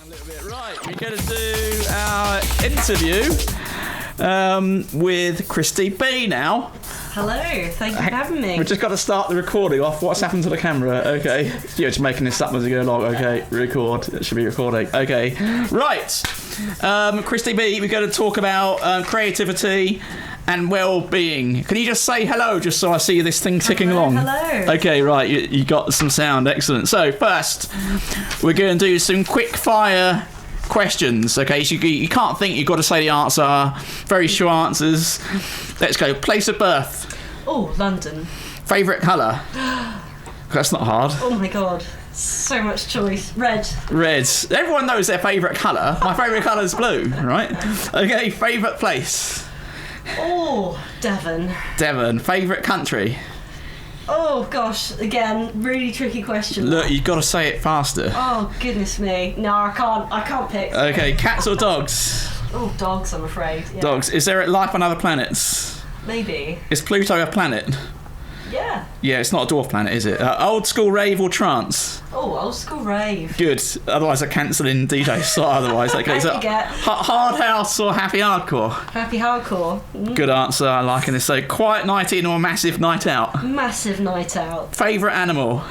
A little bit. Right, we're going to do our interview with Cristie B now. Hello, thank you for having me. We've just got to start the recording off. What's happened to the camera? Okay. You're just making this up as we go along. Okay, record. It should be recording. Okay. Right. Cristie B, we're going to talk about creativity and well-being. Can you just say hello, just so I see this thing ticking along? Hello. Okay, right. You got some sound. Excellent. So first, we're going to do some quick-fire questions. Okay, so you can't think. You've got to say the answer. Very short answers. Let's go. Place of birth. Oh, London. Favourite colour. That's not hard. Oh my god, so much choice. Red. Reds. Everyone knows their favourite colour. My favourite colour is blue, right? Okay, favourite place. Oh, Devon. Devon. Favourite country. Oh gosh, again, really tricky question. Look, you've got to say it faster. Oh goodness me. No, I can't pick. Okay, cats or dogs? Oh, dogs, I'm afraid. Yeah. Dogs. Is there life on other planets? Maybe. Is Pluto a planet? Yeah. Yeah, it's not a dwarf planet, is it? Old school rave or trance? Oh, old school rave. Good. Otherwise, I'm cancelling DJ slot. Otherwise, okay. So, hard house or happy hardcore? Happy hardcore. Good answer. I'm liking this. So, quiet night in or massive night out? Massive night out. Favourite animal?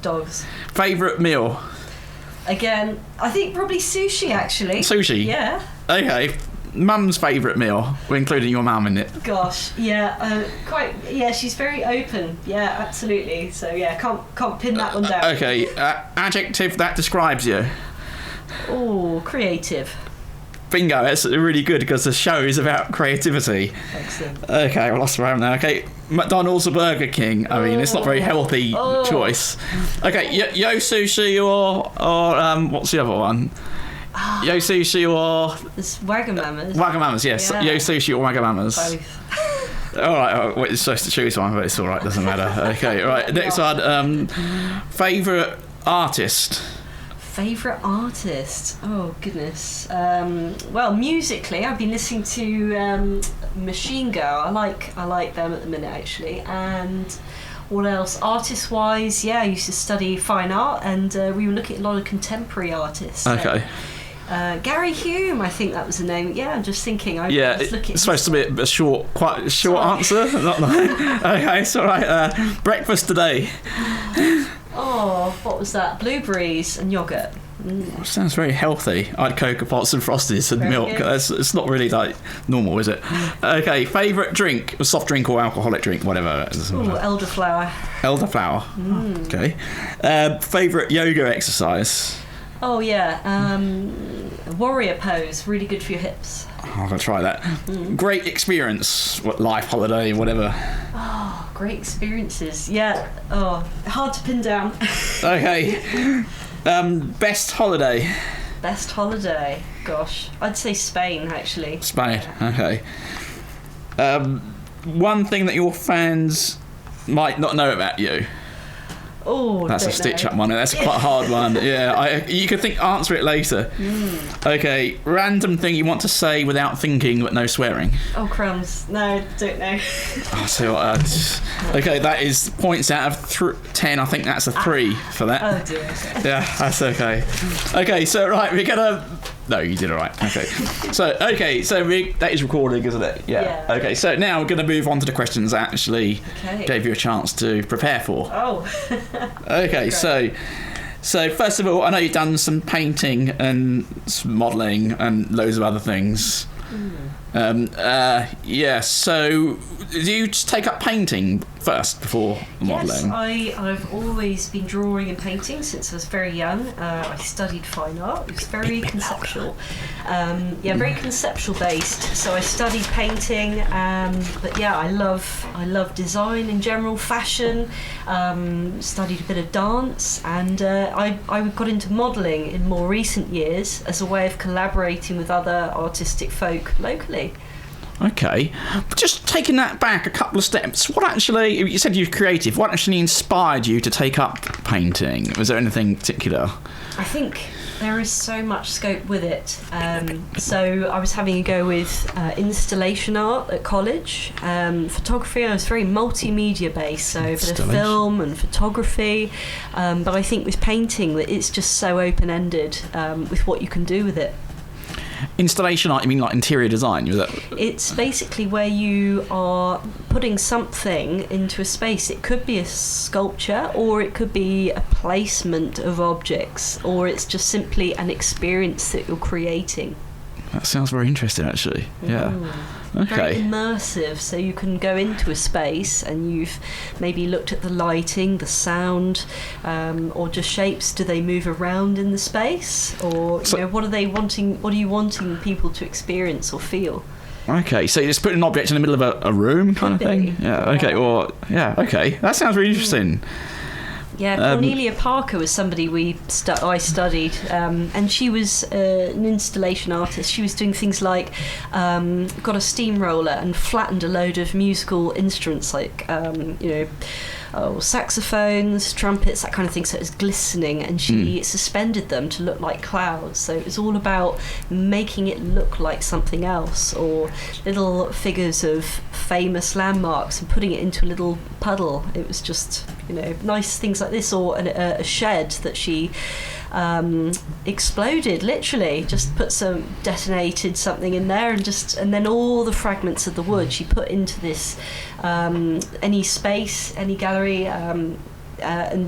Dogs. Favourite meal? Again, I think probably sushi, actually. Sushi? Yeah. Okay. Mum's favourite meal? We're including your mum in it. Gosh, yeah, quite. Yeah, she's very open. Yeah, absolutely. So yeah, can't pin that one down. Okay. Adjective that describes you? Oh, creative. Bingo. That's really good because the show is about creativity. Excellent. Okay, I lost around now. Okay, McDonald's or Burger King? I mean, it's not a very healthy choice. Okay, Yo Sushi or what's the other one? Yo Sushi or... It's Wagamamas. Wagamamas, yes. Yeah. Yo Sushi or Wagamamas? Both. Alright, well, it's supposed to choose one, but it's alright, doesn't matter. Okay, right, next one. Favourite artist? Favourite artist? Oh, goodness. Well, musically, I've been listening to Machine Girl. I like them at the minute, actually. And what else? Artist-wise, yeah, I used to study fine art, and we were looking at a lot of contemporary artists. Okay. Gary Hume, I think that was the name. Yeah, I'm just thinking. It's supposed to be a quite short answer. Not okay, it's all right. Breakfast today. Oh, what was that? Blueberries and yoghurt. Sounds very healthy. I had Cocoa Pots and Frosties and milk. It's not really like normal, is it? Okay, favourite drink? A soft drink or alcoholic drink, whatever. Oh, elderflower. Elderflower. Okay. Favourite yoga exercise? Oh yeah, warrior pose, really good for your hips. I'm gonna try that. Great experience, life, holiday, whatever. Oh, great experiences. Yeah. Oh, hard to pin down. Okay. Best holiday. Best holiday. Gosh, I'd say Spain actually. Spain. Okay. One thing that your fans might not know about you. Oh, that's a stitch-up one. That's quite a hard one. Yeah, you could answer it later. Okay, random thing you want to say without thinking, but no swearing. Oh, crumbs. No, don't know. I'll see what. Okay, that is points out of 10. I think that's a 3 for that. Oh dear. Yeah, that's okay. Okay, so right, we're gonna. No, you did all right. Okay. So that is recording, isn't it? Yeah. Okay, so now we're going to move on to the questions I actually gave you a chance to prepare for. Oh. Okay, so first of all, I know you've done some painting and some modelling and loads of other things. So do you just take up painting first before modelling? Yes, I've always been drawing and painting since I was very young. I studied fine art. It was very conceptual. Very conceptual based. So I studied painting, but yeah, I love design in general, fashion, studied a bit of dance, and I got into modelling in more recent years as a way of collaborating with other artistic folk locally. Okay, just taking that back a couple of steps, what actually, you said you're creative, what actually inspired you to take up painting? Was there anything particular? I think there is so much scope with it. So I was having a go with installation art at college. Photography, I was very multimedia based, so a bit of film and photography. But I think with painting, that it's just so open-ended with what you can do with it. Installation art, you mean like interior design? It's basically where you are putting something into a space. It could be a sculpture, or it could be a placement of objects, or it's just simply an experience that you're creating. That sounds very interesting, actually. Yeah. Okay. Very immersive, so you can go into a space and you've maybe looked at the lighting, the sound, or just shapes. Do they move around in the space, or what are they wanting? What are you wanting people to experience or feel? Okay, so you just put an object in the middle of a room, kind of thing. Yeah. Okay. Or okay, that sounds really interesting. Yeah, Cornelia Parker was somebody I studied, and she was an installation artist. She was doing things like got a steamroller and flattened a load of musical instruments like saxophones, trumpets, that kind of thing, so it was glistening, and she suspended them to look like clouds. So it was all about making it look like something else, or little figures of famous landmarks and putting it into a little puddle. It was just nice things like this, or a shed that she exploded, literally just detonated something in there, and then all the fragments of the wood she put into this any space, any gallery, and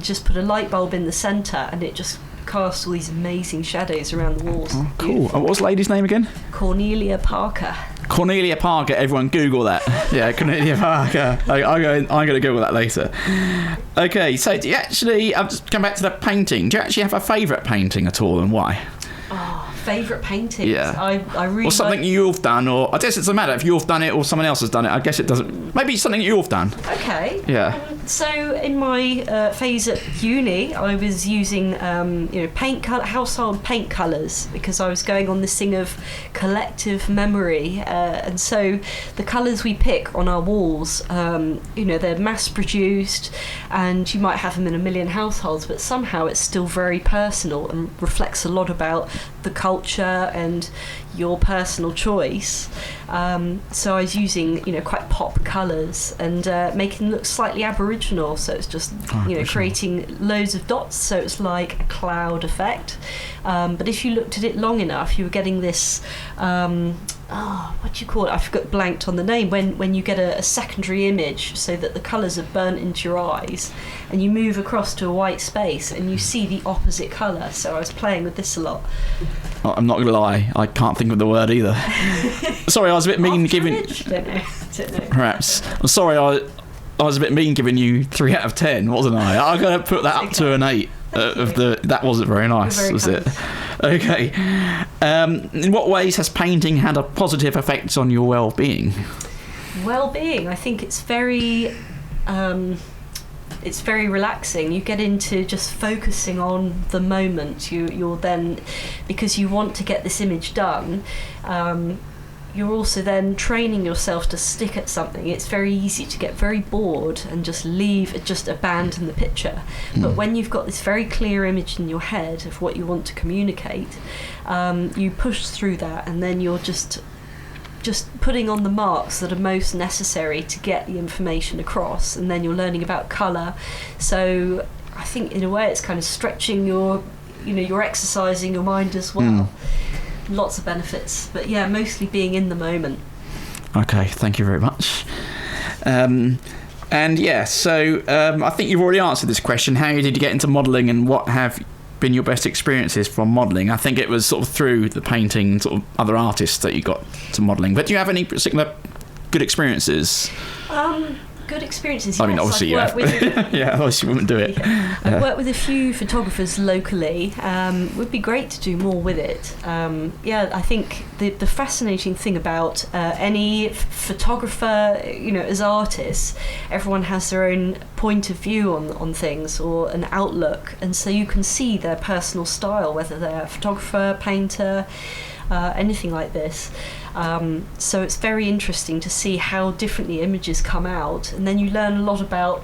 just put a light bulb in the centre, and it just cast all these amazing shadows around the walls. Oh, cool. And what was the lady's name again? Cornelia Parker. Cornelia Parker, everyone Google that. Yeah, Cornelia Parker. I'm going to Google that later. Okay, so do you actually, I'll just come back to the painting. Do you actually have a favourite painting at all, and why? Oh, favourite paintings? Yeah. I really or something you've done, or I guess it doesn't matter if you've done it or someone else has done it. I guess it doesn't. Maybe something you've done. Okay. Yeah. So in my phase at uni, I was using household paint colours, because I was going on this thing of collective memory, and so the colours we pick on our walls, they're mass produced, and you might have them in a million households, but somehow it's still very personal and reflects a lot about the culture and your personal choice. So I was using quite pop colours and making them look slightly aboriginal, so it's just creating loads of dots, so it's like a cloud effect, but if you looked at it long enough, you were getting this what do you call it? I forgot, blanked on the name, when you get a secondary image, so that the colours are burnt into your eyes, and you move across to a white space and you see the opposite colour. So I was playing with this a lot. I'm not going to lie, I can't think of the word either. Sorry, I was a bit mean giving... Don't know. Perhaps. I'm sorry, I was a bit mean giving you 3 out of 10, wasn't I? I'm going to put that up to an 8. That wasn't very nice, was it? Okay. In what ways has painting had a positive effect on your well-being? Well-being, I think it's very relaxing. You get into just focusing on the moment. You're then, because you want to get this image done, you're also then training yourself to stick at something. It's very easy to get very bored and just abandon the picture. But when you've got this very clear image in your head of what you want to communicate, you push through that, and then you're just putting on the marks that are most necessary to get the information across, and then you're learning about colour. So I think in a way it's kind of stretching you're exercising your mind as well. Lots of benefits, but yeah, mostly being in the moment. Okay, thank you very much. So I think you've already answered this question. How did you get into modelling, and what have been your best experiences from modelling? I think it was sort of through the painting and sort of other artists that you got to modelling. But do you have any particular good experiences? Good experiences. I mean, obviously you have. Yeah, otherwise you wouldn't do it. Yeah. I've worked with a few photographers locally. Would be great to do more with it. I think the fascinating thing about any photographer, as artists, everyone has their own point of view on things, or an outlook, and so you can see their personal style, whether they're a photographer, painter, anything like this. So it's very interesting to see how differently images come out, and then you learn a lot about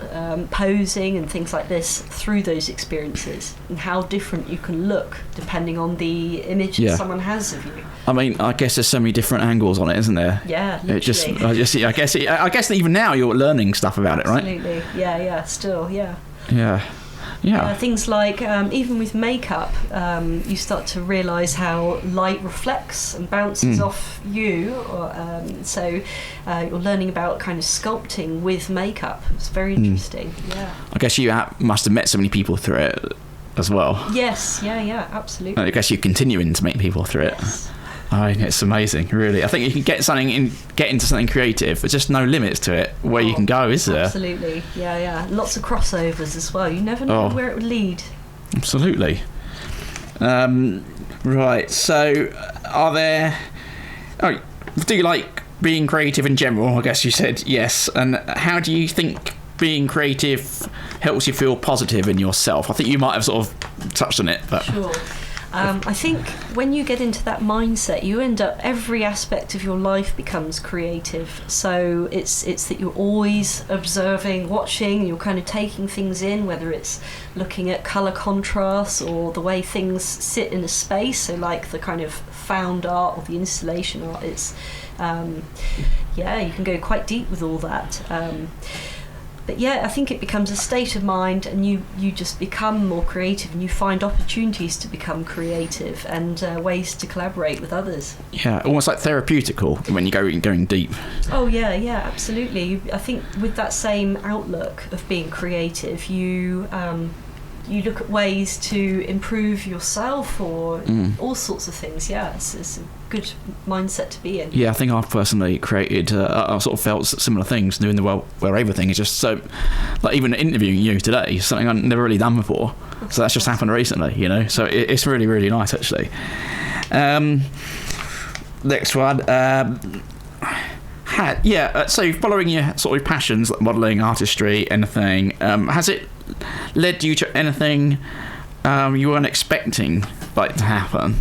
posing and things like this through those experiences, and how different you can look depending on the image that someone has of you. I mean, I guess there's so many different angles on it, isn't there? Yeah, literally. I guess even now you're learning stuff about it, right? Absolutely. Yeah. Still, yeah. Yeah. Things like, even with makeup, you start to realise how light reflects and bounces off you. So you're learning about kind of sculpting with makeup. It's very interesting. Yeah. I guess you must have met so many people through it as well. Yes. Yeah. Absolutely. I guess you're continuing to meet people through it. I mean, it's amazing, really. I think you can get into something creative. There's just no limits to it where you can go, is there? Absolutely, yeah. Lots of crossovers as well. You never know where it would lead. Absolutely. Right. So, are there? Oh, do you like being creative in general? I guess you said yes. And how do you think being creative helps you feel positive in yourself? I think you might have sort of touched on it, but sure. I think when you get into that mindset, you end up, every aspect of your life becomes creative. So it's that you're always observing, watching, you're kind of taking things in, whether it's looking at colour contrasts or the way things sit in a space. So like the kind of found art or the installation art, it's you can go quite deep with all that. But yeah, I think it becomes a state of mind, and you just become more creative, and you find opportunities to become creative and ways to collaborate with others. Yeah, almost like therapeutical when you're going deep. Oh yeah, absolutely. I think with that same outlook of being creative, you look at ways to improve yourself or all sorts of things. Yeah, it's a good mindset to be in. Yeah, I think I've personally created, I sort of felt similar things doing the wherever thing. It's just so, like even interviewing you today is something I've never really done before. So that's just happened recently, you know. So it's really, really nice actually. Next one. So following your sort of passions like modelling, artistry, anything, has it led you to anything you weren't expecting like to happen?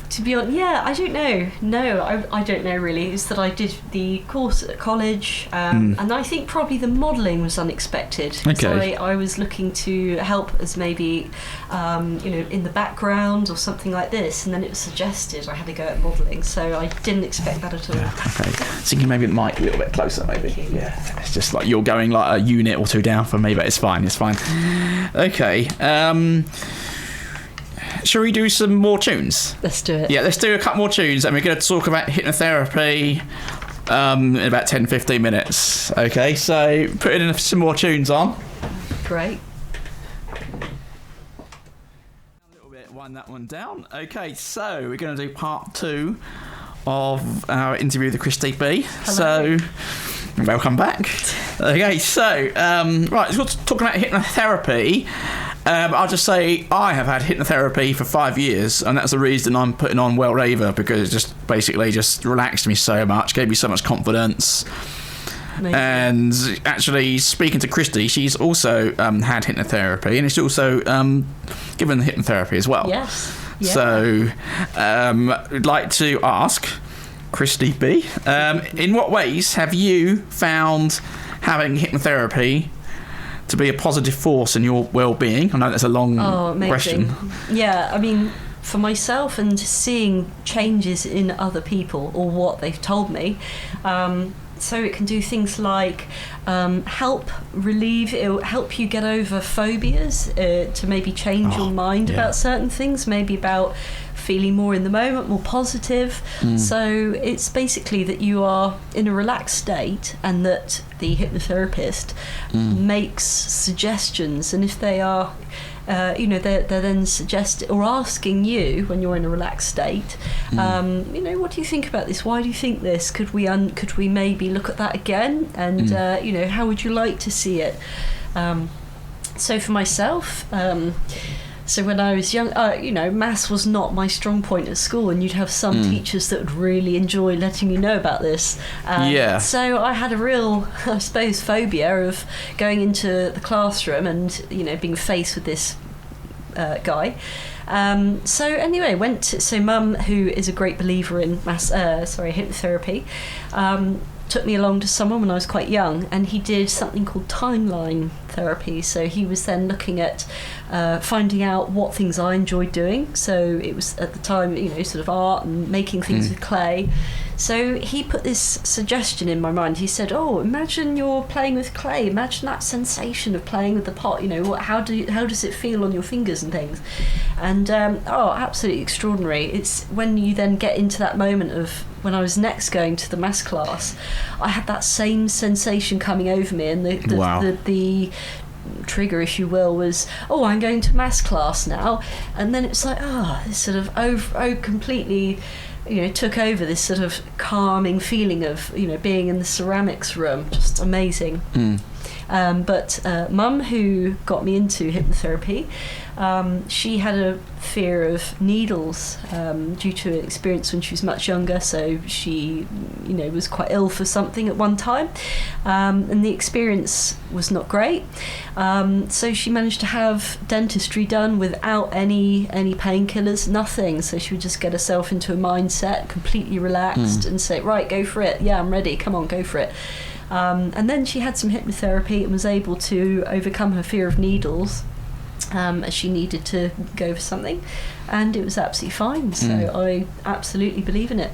To be honest, I don't know. No, I don't know really. It's that I did the course at college, and I think probably the modelling was unexpected. Okay. So I was looking to help as maybe, in the background or something like this, and then it was suggested I had to go at modelling. So I didn't expect that at all. Yeah, okay. Thinking maybe it might be a little bit closer, maybe. Yeah. It's just like you're going like a unit or two down for me, but it's fine. Okay. Shall we do some more tunes? Let's do it. Yeah, let's do a couple more tunes, and we're going to talk about hypnotherapy in about 10-15 minutes. Okay, so putting in some more tunes on. Great. A little bit, wind that one down. Okay, so we're going to do part 2 of our interview with Cristie B. Hello. So, welcome back. Okay, so, right, so we're talking about hypnotherapy. I'll just say I have had hypnotherapy for 5 years, and that's the reason I'm putting on Well Raver, because it just basically just relaxed me so much, gave me so much confidence. Amazing. And actually, speaking to Cristie, she's also had hypnotherapy, and she's also given hypnotherapy as well. Yes. Yeah. So, I'd like to ask Cristie B, in what ways have you found having hypnotherapy to be a positive force in your well-being? I know that's a long question. Yeah, I mean, for myself and seeing changes in other people or what they've told me, so it can do things like help you get over phobias, to maybe change your mind about certain things, maybe about feeling more in the moment, more positive. So it's basically that you are in a relaxed state, and that the hypnotherapist makes suggestions, and if they are they're then suggesting or asking you when you're in a relaxed state, what do you think about this? Why do you think this? Could we maybe look at that again? And how would you like to see it? So for myself, So when I was young, maths was not my strong point at school, and you'd have some teachers that would really enjoy letting you know about this. So I had a real, I suppose, phobia of going into the classroom and, being faced with this guy. So anyway, so Mum, who is a great believer in hypnotherapy, took me along to someone when I was quite young, and he did something called timeline therapy. So he was then looking at finding out what things I enjoyed doing. So it was at the time, sort of art and making things with clay. So he put this suggestion in my mind. He said, imagine you're playing with clay. Imagine that sensation of playing with the pot. How does it feel on your fingers and things? And absolutely extraordinary. It's when you then get into that moment of when I was next going to the maths class, I had that same sensation coming over me, and the trigger, if you will, was, I'm going to maths class now. And then it's like, this sort of completely, took over, this sort of calming feeling of, being in the ceramics room. Just amazing. But Mum, who got me into hypnotherapy, she had a fear of needles due to an experience when she was much younger. So she, was quite ill for something at one time, and the experience was not great. So she managed to have dentistry done without any painkillers, nothing. So she would just get herself into a mindset, completely relaxed, and say, right, go for it. Yeah, I'm ready. Come on, go for it. And then she had some hypnotherapy and was able to overcome her fear of needles, as she needed to go for something, and it was absolutely fine. So I absolutely believe in it.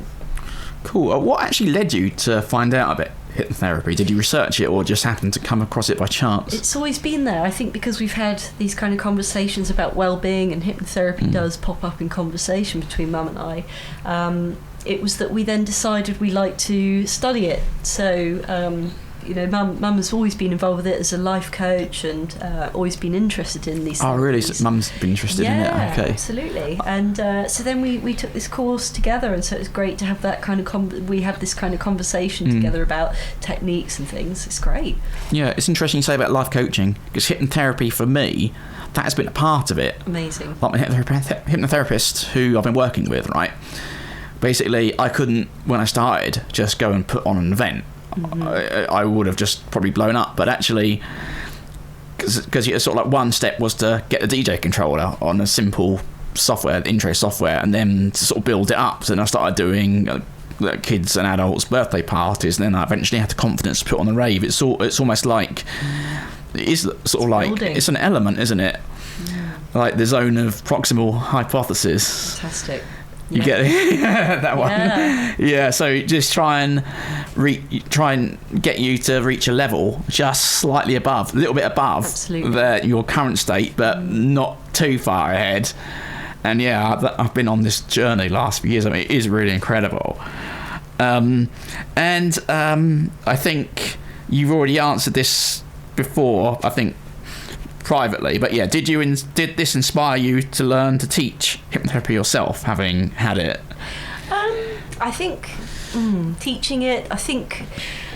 Cool. What actually led you to find out about hypnotherapy? Did you research it, or just happen to come across it by chance? It's always been there. I think because we've had these kind of conversations about well-being, and hypnotherapy does pop up in conversation between Mum and I. It was that we then decided we liked to study it. So, Mum has always been involved with it as a life coach, and always been interested in these things. Oh, really? So Mum's been interested in it? Okay. Absolutely. And so then we took this course together, and so it was great to have that kind of we have this kind of conversation together about techniques and things. It's great. Yeah, it's interesting you say about life coaching, because hypnotherapy for me, that has been a part of it. Amazing. Like my hypnotherapist who I've been working with, right? Basically, I couldn't, when I started, just go and put on an event. I would have just probably blown up. But actually, because sort of like one step was to get the DJ controller on a simple software, intro software, and then to sort of build it up. So then I started doing kids and adults' birthday parties, and then I eventually had the confidence to put on the rave. It's almost like, it is sort of like, building. It's an element, isn't it? Yeah. Like the zone of proximal hypothesis. Fantastic. You get it? That one. Yeah. So just try and get you to reach a level just slightly above, a little bit above your current state, but not too far ahead. And I've been on this journey last few years. I mean, it is really incredible. I think you've already answered this before, I think, privately, but did this inspire you to learn to teach hypnotherapy yourself, having had it? I think teaching it, I think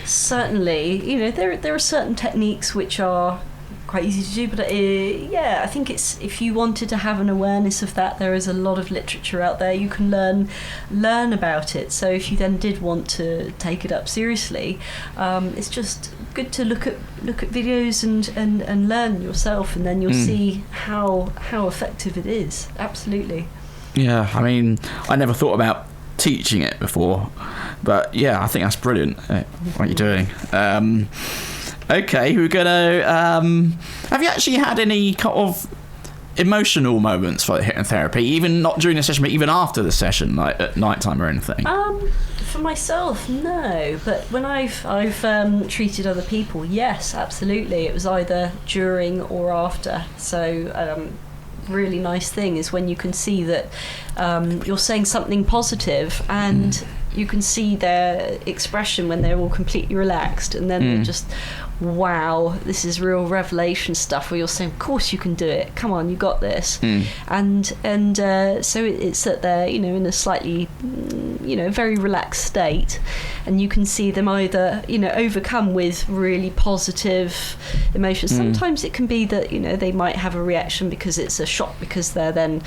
certainly, there are certain techniques which are quite easy to do, but I think it's, if you wanted to have an awareness of that, there is a lot of literature out there. You can learn about it. So if you then did want to take it up seriously, it's just good to look at videos and learn yourself, and then you'll see how effective it is. Absolutely. Yeah, I mean, I never thought about teaching it before, but I think that's brilliant what you're doing. Okay, we're gonna have you actually had any kind of emotional moments for hypnotherapy, even not during the session, but even after the session, like at night time or anything? For myself, no, but when I've treated other people, yes, absolutely. It was either during or after. So really nice thing is when you can see that you're saying something positive, and you can see their expression when they're all completely relaxed, and then they're just, wow, this is real revelation stuff, where you're saying, of course you can do it, come on, you got this. And so it's that they're in a slightly very relaxed state, and you can see them either overcome with really positive emotions. Sometimes it can be that they might have a reaction because it's a shock, because they're then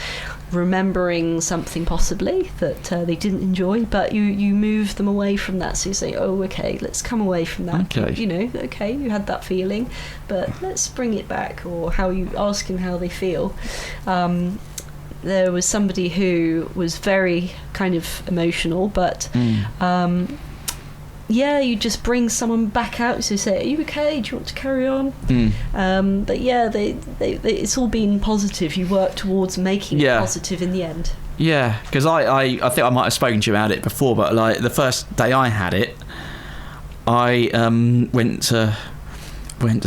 remembering something possibly that they didn't enjoy, but you move them away from that. So you say, oh, okay, let's come away from that. Okay, you had that feeling, but let's bring it back. Or how you ask them how they feel. There was somebody who was very kind of emotional, but you just bring someone back out. So say, are you okay? Do you want to carry on? But yeah, they it's all been positive. You work towards making it positive in the end. Yeah, because I think I might have spoken to you about it before, but like the first day I had it, I went to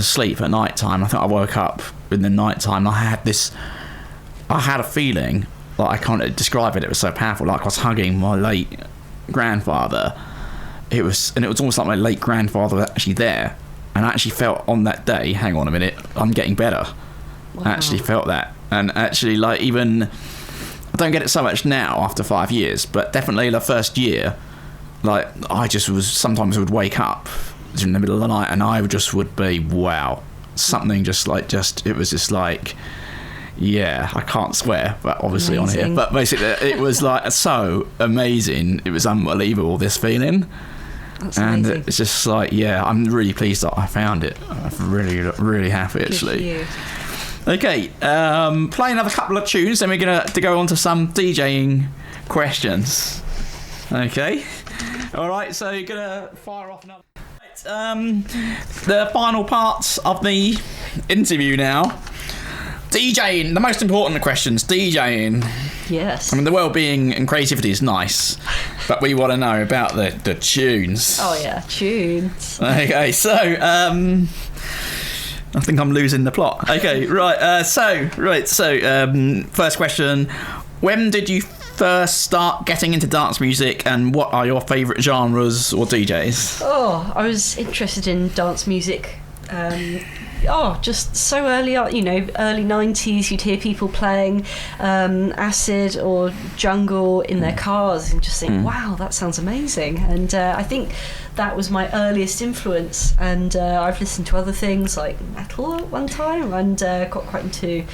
sleep at night time. I think I woke up in the night time. I had a feeling, like I can't describe it. It was so powerful. Like I was hugging my late grandfather. It was almost like my late grandfather was actually there, and I actually felt on that day, hang on a minute, I'm getting better. Wow. I actually felt that, and actually, like, even I don't get it so much now after 5 years, but definitely the first year, like I just was sometimes would wake up in the middle of the night, and I would be wow, something it was just like. Yeah, I can't swear, but obviously amazing. On here. But basically, it was like so amazing. It was unbelievable, this feeling. That's and amazing. It's just like, yeah, I'm really pleased that I found it. I'm really, really happy, actually. Okay, play another couple of tunes, then we're going to go on to some DJing questions. Okay. All right, so you're going to fire off another... the final parts of the interview now. DJing, the most important questions, DJing. Yes. I mean, the well-being and creativity is nice, but we want to know about the tunes. Oh, yeah, tunes. Okay, so, I think I'm losing the plot. Okay, right, so, first question. When did you first start getting into dance music, and what are your favourite genres or DJs? Oh, I was interested in dance music. Just so early on, early 90s, you'd hear people playing acid or jungle in their cars and just think, wow, that sounds amazing. And I think that was my earliest influence. And I've listened to other things like metal at one time, and got quite into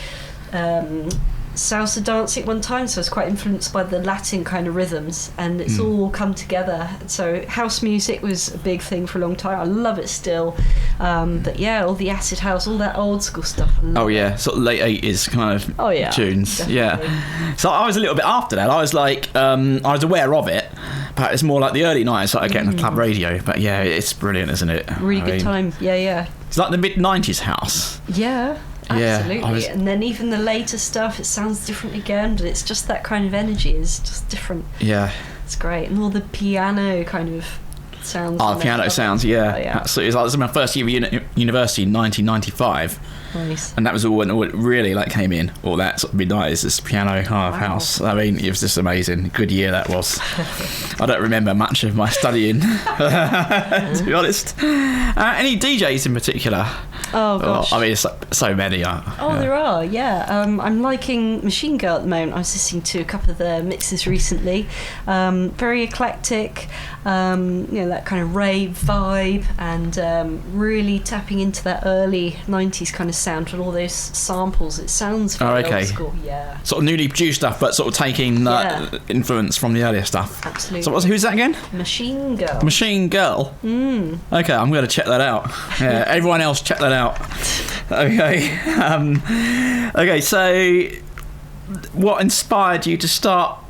salsa dancing at one time, so I was quite influenced by the Latin kind of rhythms, and it's all come together. So house music was a big thing for a long time. I love it still, but yeah, all the acid house, all that old school stuff. Sort of late 80s kind of tunes. Definitely. Yeah, so I was a little bit after that. I was like, I was aware of it, but it's more like the early 90s, like getting the club radio. But yeah, it's brilliant, isn't it? Really good time. Yeah. It's like the mid 90s house. Yeah. Absolutely. Yeah, and then even the later stuff, it sounds different again, but it's just that kind of energy is just different. Yeah. It's great. And all the piano kind of sounds. Oh, the piano sounds, absolutely. It was my first year of university in 1995. Nice. And that was all when it really came in, all that sort of mid-90s, this piano house. I mean, it was just amazing. Good year that was. I don't remember much of my studying, to be honest. Any DJs in particular? Oh, gosh. I mean, so many. There are, yeah. I'm liking Machine Girl at the moment. I was listening to a couple of their mixes recently. Very eclectic, that kind of rave vibe, and really tapping into that early 90s kind of sound with all those samples. It sounds very old school, yeah. Sort of newly produced stuff, but sort of taking influence from the earlier stuff. Absolutely. So who's that again? Machine Girl. Machine Girl? Okay, I'm going to check that out. Yeah, everyone else check that out. Okay. Okay, so what inspired you to start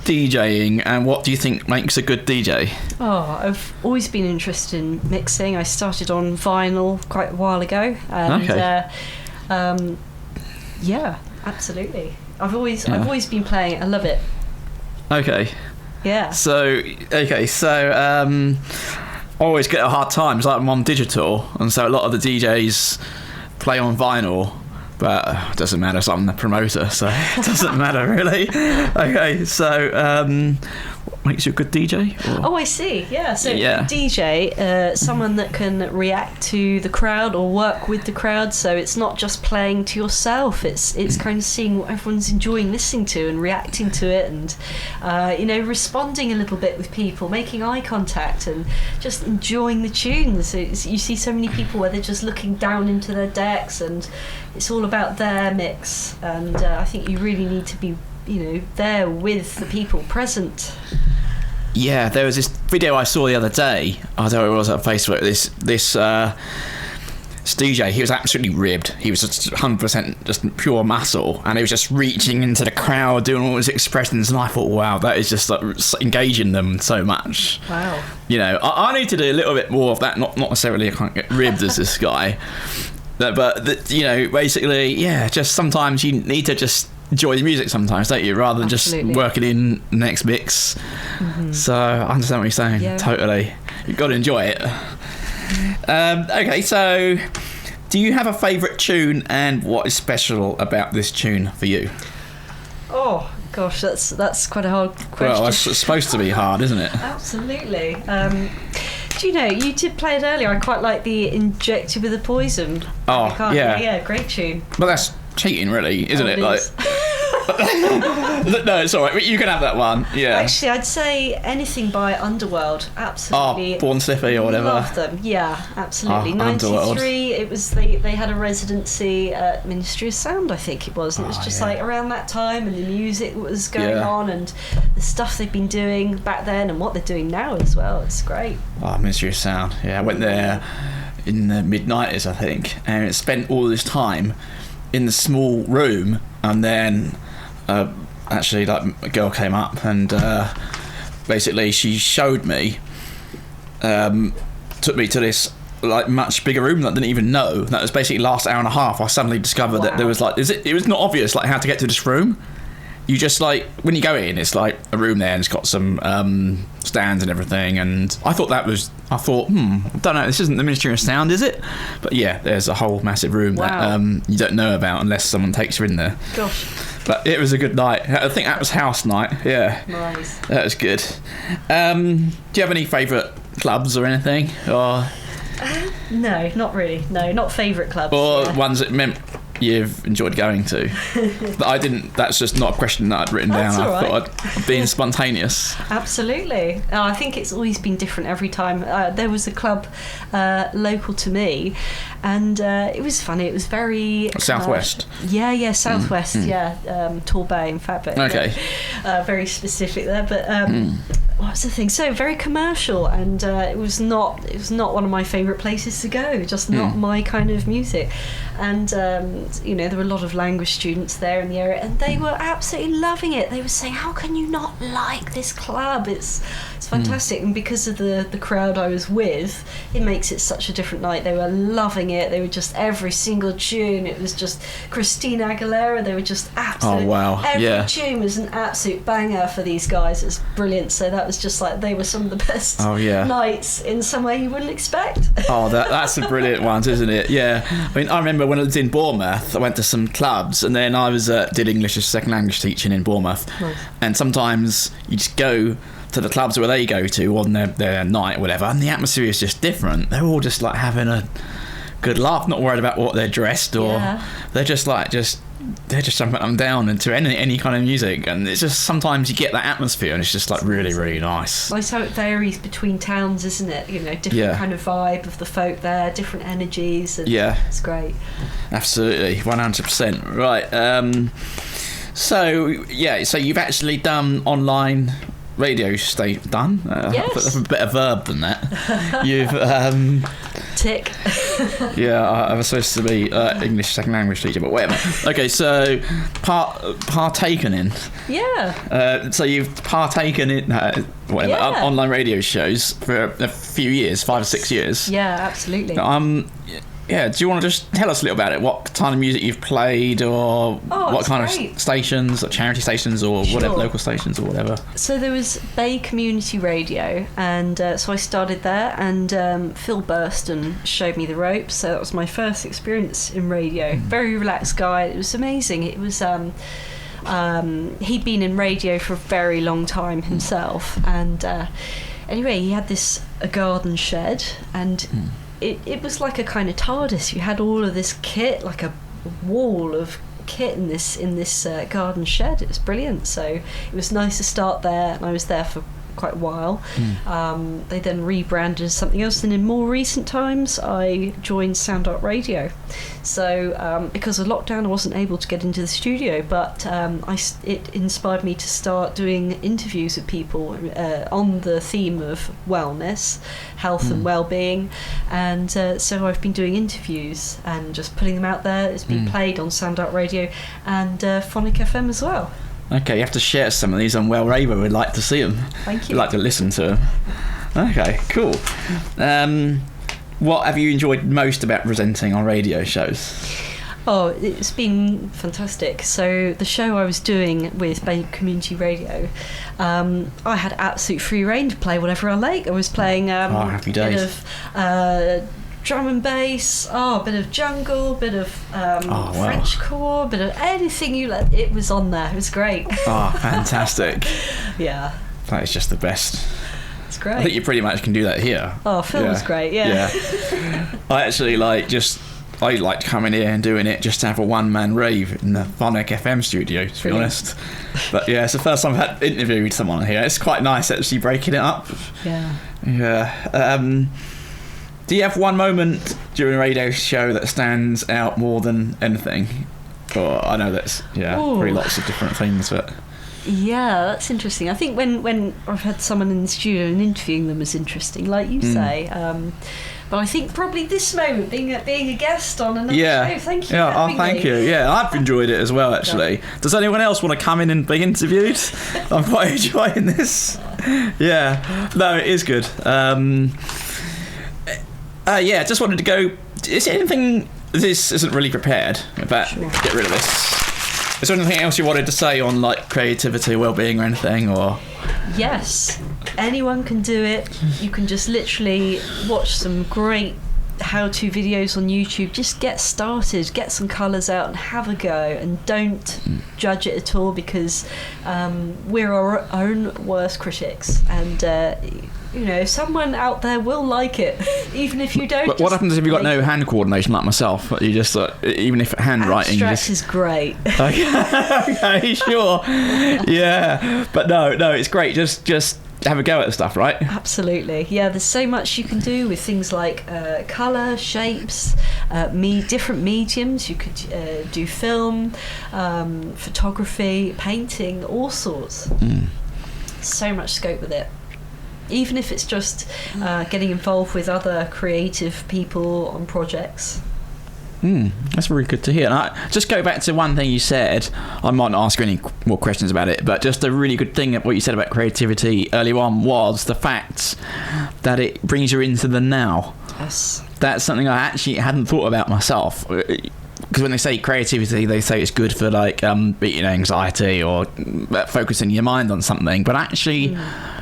DJing, and what do you think makes a good DJ? I've always been interested in mixing. I started on vinyl quite a while ago, and yeah, absolutely. I've always been playing it. I love it. Okay. Yeah. So I always get a hard time. It's like I'm on digital, and so a lot of the DJs play on vinyl. But it doesn't matter, so I'm the promoter, so it doesn't matter really. Okay, so what makes you a good DJ? Or? Oh, I see. Yeah. So Yeah. DJ, someone that can react to the crowd or work with the crowd. So it's not just playing to yourself. It's kind of seeing what everyone's enjoying listening to and reacting to it, and responding a little bit with people, making eye contact, and just enjoying the tunes. You see so many people where they're just looking down into their decks, and it's all about their mix. And I think you really need to be, there with the people present. Yeah, there was this video I saw the other day. I don't know what it was on Facebook. This DJ, he was absolutely ribbed. He was just 100% just pure muscle, and he was just reaching into the crowd, doing all his expressions. And I thought, wow, that is just like engaging them so much. Wow. I need to do a little bit more of that. Not necessarily I can't get ribbed as this guy, but basically, yeah. Just sometimes you need to just enjoy the music sometimes, don't you, rather than Absolutely. just working in the next mix. Mm-hmm. So I understand what you're saying. Yeah. Totally, you've got to enjoy it. Okay, so do you have a favourite tune, and what is special about this tune for you? Oh gosh, that's quite a hard question. Well, it's supposed to be hard, isn't it? Absolutely. Do you know, you did play it earlier. I quite like the Injected with a Poison. Oh, yeah. Yeah, great tune. Well, that's cheating, really, isn't it? Like, is. no, it's all right. You can have that one. Yeah. Actually, I'd say anything by Underworld. Absolutely. Oh, Born Slippy or whatever. Love them. Yeah, absolutely. Oh, Underworld. 93. It was they had a residency at Ministry of Sound, I think it was, and it was just like around that time, and the music was going on, and the stuff they've been doing back then, and what they're doing now as well. It's great. Oh, Ministry of Sound. Yeah, I went there in the mid-90s, I think, and it spent all this time in the small room, and then actually, like, a girl came up and basically she showed me, took me to this like much bigger room that I didn't even know. That was basically last hour and a half. I suddenly discovered that there was like, it was not obvious like how to get to this room. You just like, when you go in, it's like a room there, and it's got some stands and everything. And I thought, I don't know, this isn't the Ministry of Sound, is it? But yeah, there's a whole massive room that you don't know about unless someone takes you in there. Gosh. But it was a good night. I think that was house night. Yeah. Nice. That was good. Do you have any favourite clubs or anything? Or No, not really. No, not favourite clubs. or ones that meant you've enjoyed going to? But I didn't. That's just not a question that I'd written That's down. all I right. thought I'd being spontaneous. Absolutely. I think it's always been different every time. There was a club local to me, and it was funny. It was very Southwest. Southwest. Torbay, in fact. But, Okay. very specific there, but. What was the thing? So very commercial, and it was not one of my favourite places to go. Just not my kind of music. And there were a lot of language students there in the area, and they were absolutely loving it. They were saying, "How can you not like this club? It's fantastic." And because of the crowd I was with, it makes it such a different night. They were loving it. They were just every single tune. It was just Christina Aguilera. They were just absolutely. Oh wow! Every tune was an absolute banger for these guys. It was brilliant. So that was just like, they were some of the best nights in somewhere you wouldn't expect. Oh, that's the brilliant ones, isn't it? Yeah. I mean, I remember when I was in Bournemouth, I went to some clubs, and then I was did English as second language teaching in Bournemouth. Nice. And sometimes you just go to the clubs where they go to on their night or whatever, and the atmosphere is just different. They're all just like having a good laugh, not worried about what they're dressed, or they're just like they're just jumping up and down into any kind of music, and it's just, sometimes you get that atmosphere, and it's just like really, really nice. Nice how it varies between towns, isn't it? Different kind of vibe of the folk there, different energies, and it's great. Absolutely, 100%. Right. So you've actually done online radio done? Yes. That's a better verb than that. You've Tick. I was supposed to be English second language teacher, but whatever. Okay, so partaken in. Yeah. So you've partaken in online radio shows for a few years, 5 or 6 years. Yeah, absolutely. Do you want to just tell us a little about it? What kind of music you've played, or what kind of stations, or charity stations, or whatever, local stations, or whatever? So there was Bay Community Radio, and so I started there, and Phil burst and showed me the ropes. So that was my first experience in radio. Very relaxed guy. It was amazing. It was He'd been in radio for a very long time himself, and anyway, he had a garden shed, and it was like a kind of TARDIS. You had all of this kit, like a wall of kit in this garden shed. It was brilliant. So it was nice to start there, and I was there for quite a while. They then rebranded as something else, and in more recent times I joined Sound Art Radio. So because of lockdown I wasn't able to get into the studio, but it inspired me to start doing interviews with people on the theme of wellness, health and well-being, and so I've been doing interviews and just putting them out there. It's been played on Sound Art Radio and Phonic FM as well. Okay, you have to share some of these on Well Raver. We'd like to see them. Thank you. We'd like to listen to them. Okay, cool. What have you enjoyed most about presenting on radio shows? Oh, it's been fantastic. So the show I was doing with Babe Community Radio, I had absolute free reign to play whatever I like. I was playing happy days. bit of drum and bass, a bit of jungle, bit of French core, bit of anything you let. It was on there. It was great. Oh, fantastic. Yeah. That is just the best. It's great. I think you pretty much can do that here. Oh, Phil was great, yeah. I actually I like coming here and doing it just to have a one-man rave in the Phonic FM studio, to be honest. But yeah, it's the first time I've interviewed someone here. It's quite nice actually breaking it up. Yeah. Yeah. Do you have one moment during a radio show that stands out more than anything? Or I know that's probably lots of different things, but yeah, that's interesting. I think when I've had someone in the studio and interviewing them is interesting, like you say. But I think probably this moment, being a guest on another show. Thank you. Yeah, thank you. Yeah, I've enjoyed it as well, actually. Yeah. Does anyone else want to come in and be interviewed? I'm quite enjoying this. Yeah, no, it is good. Just wanted to go. Is there anything? This isn't really prepared, but get rid of this. Is there anything else you wanted to say on like creativity, well-being, or anything? Or yes, anyone can do it. You can just literally watch some great how-to videos on YouTube. Just get started, get some colours out, and have a go. And don't judge it at all, because we're our own worst critics. And someone out there will like it, even if you don't. But what happens if you've got no hand coordination like myself? You just even if handwriting. Abstract is great. Okay, sure. Yeah, but no, it's great. Just have a go at the stuff, right? Absolutely. Yeah, there's so much you can do with things like colour, shapes, different mediums. You could do film, photography, painting, all sorts. So much scope with it. Even if it's just getting involved with other creative people on projects. That's really good to hear. And I just go back to one thing you said. I might not ask you any more questions about it, but just a really good thing what you said about creativity earlier on was the fact that it brings you into the now. Yes. That's something I actually hadn't thought about myself. Because when they say creativity, they say it's good for like beating anxiety or focusing your mind on something, but actually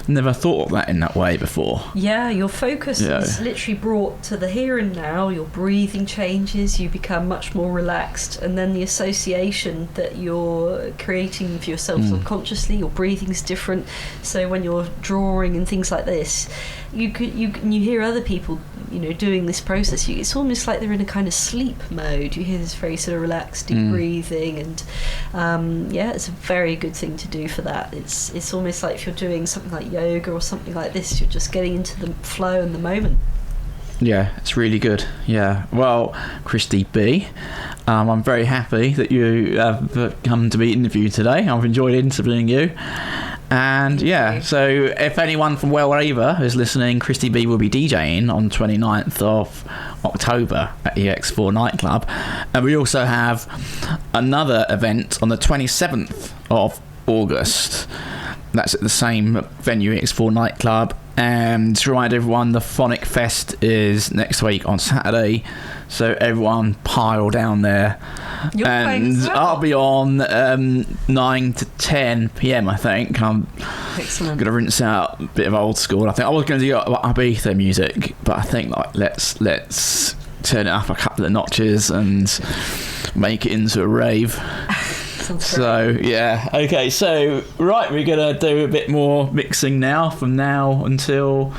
never thought of that in that way before. Yeah, your focus is literally brought to the here and now. Your breathing changes, you become much more relaxed, and then the association that you're creating for yourself subconsciously, your breathing's different. So when you're drawing and things like this, you hear other people doing this process, it's almost like they're in a kind of sleep mode. You hear this very sort of relaxed deep breathing, and it's a very good thing to do for that. It's almost like if you're doing something like yoga or something like this, you're just getting into the flow and the moment. Yeah, it's really good. Yeah, well, Cristie B, I'm very happy that you have come to be interviewed today. I've enjoyed interviewing you. And so if anyone from Well Raver is listening, Cristie B will be DJing on 29th of October at EX4 nightclub, and we also have another event on the 27th of August. That's at the same venue, EX4 nightclub. And to remind everyone, the Phonic Fest is next week on Saturday, so everyone pile down there. I'll be on 9 to 10 PM, I think. I'm Excellent. Gonna rinse out a bit of old school. I think I was going to do Ibiza music, but I think let's turn it up a couple of notches and make it into a rave. So yeah, okay. So right, we're gonna do a bit more mixing now from now until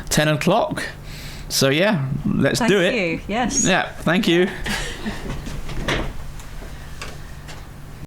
10 o'clock. So yeah, let's do it. Thank you. Yes. Yeah, thank you.